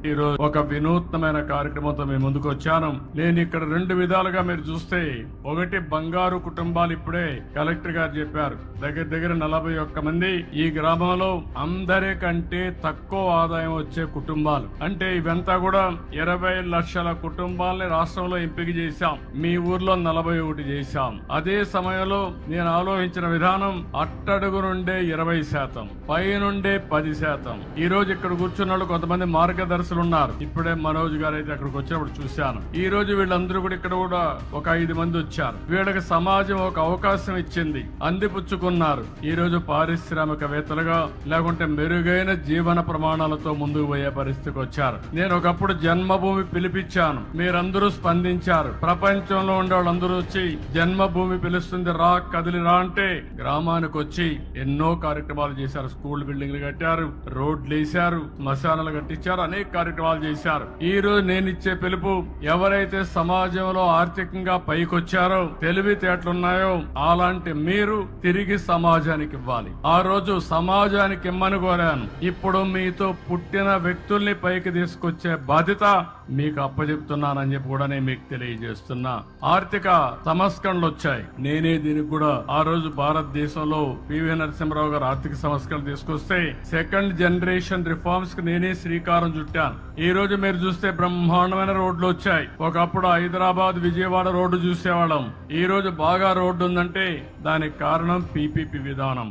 ఈ రోజు ఒక వినూత్నమైన కార్యక్రమంతో మేము ముందుకు వచ్చాను. నేను ఇక్కడ రెండు విధాలుగా మీరు చూస్తే, ఒకటి బంగారు కుటుంబాలు ఇప్పుడే కలెక్టర్ గారు చెప్పారు, దగ్గర దగ్గర 41 మంది ఈ గ్రామంలో అందరికంటే తక్కువ ఆదాయం వచ్చే కుటుంబాలు. అంటే ఇవంతా కూడా 20 లక్షల కుటుంబాలని రాష్ట్రంలో ఎంపిక చేశాం. మీ ఊర్లో 41 చేశాం. అదే సమయంలో నేను ఆలోచించిన విధానం అట్టడుగు నుండే 20%, పై నుండే 10%. ఈ రోజు ఇక్కడ కూర్చున్న వాళ్ళు కొంతమంది మార్గదర్శకులు ఉన్నారు. ఇప్పుడే మనోజ్ గారు అయితే అక్కడికి వచ్చినప్పుడు చూశాను. ఈ రోజు వీళ్ళందరూ కూడా ఇక్కడ కూడా ఒక 5 మంది వచ్చారు. వీళ్ళకి సమాజం ఒక అవకాశం ఇచ్చింది, అందిపుచ్చుకున్నారు. ఈ రోజు పారిశ్రామికవేత్తలుగా లేకుంటే మెరుగైన జీవన ప్రమాణాలతో ముందుకు పోయే పరిస్థితికి వచ్చారు. నేను ఒకప్పుడు జన్మభూమి పిలిపించాను, మీరందరూ స్పందించారు. ప్రపంచంలో ఉండే వాళ్ళందరూ వచ్చి జన్మభూమి పిలుస్తుంది రా, కదిలి రా అంటే గ్రామానికి వచ్చి ఎన్నో కార్యక్రమాలు చేశారు. స్కూల్ బిల్డింగ్లు కట్టారు, రోడ్లు వేశారు, శ్మశానాలు కట్టించారు, అనేక కార్యక్రమాలు చేశారు. ఈ రోజు నేను ఇచ్చే పిలుపు, ఎవరైతే సమాజంలో ఆర్థికంగా పైకొచ్చారో, తెలివితేటలున్నాయో అలాంటి మీరు తిరిగి సమాజానికి ఇవ్వాలి. ఆ రోజు సమాజానికి ఇమ్మని కోరాను. ఇప్పుడు మీతో పుట్టిన వ్యక్తుల్ని పైకి తీసుకొచ్చే బాధ్యత మీకు అప్పచెప్తున్నానని చెప్పి కూడా నేను మీకు తెలియజేస్తున్నా. ఆర్థిక సంస్కరణలు వచ్చాయి. నేనే దీనికి కూడా ఆ రోజు భారతదేశంలో పివి నరసింహరావు గారు ఆర్థిక సంస్కరణలు తీసుకొస్తే సెకండ్ జనరేషన్ రిఫార్మ్స్ కి నేనే శ్రీకారం చుట్టాను. ఈ రోజు మీరు చూస్తే బ్రహ్మాండమైన రోడ్లు వచ్చాయి. ఒకప్పుడు హైదరాబాద్ విజయవాడ రోడ్డు చూసేవాళ్ళం. ఈ రోజు బాగా రోడ్డు ఉందంటే దానికి కారణం పీపీపీ విధానం.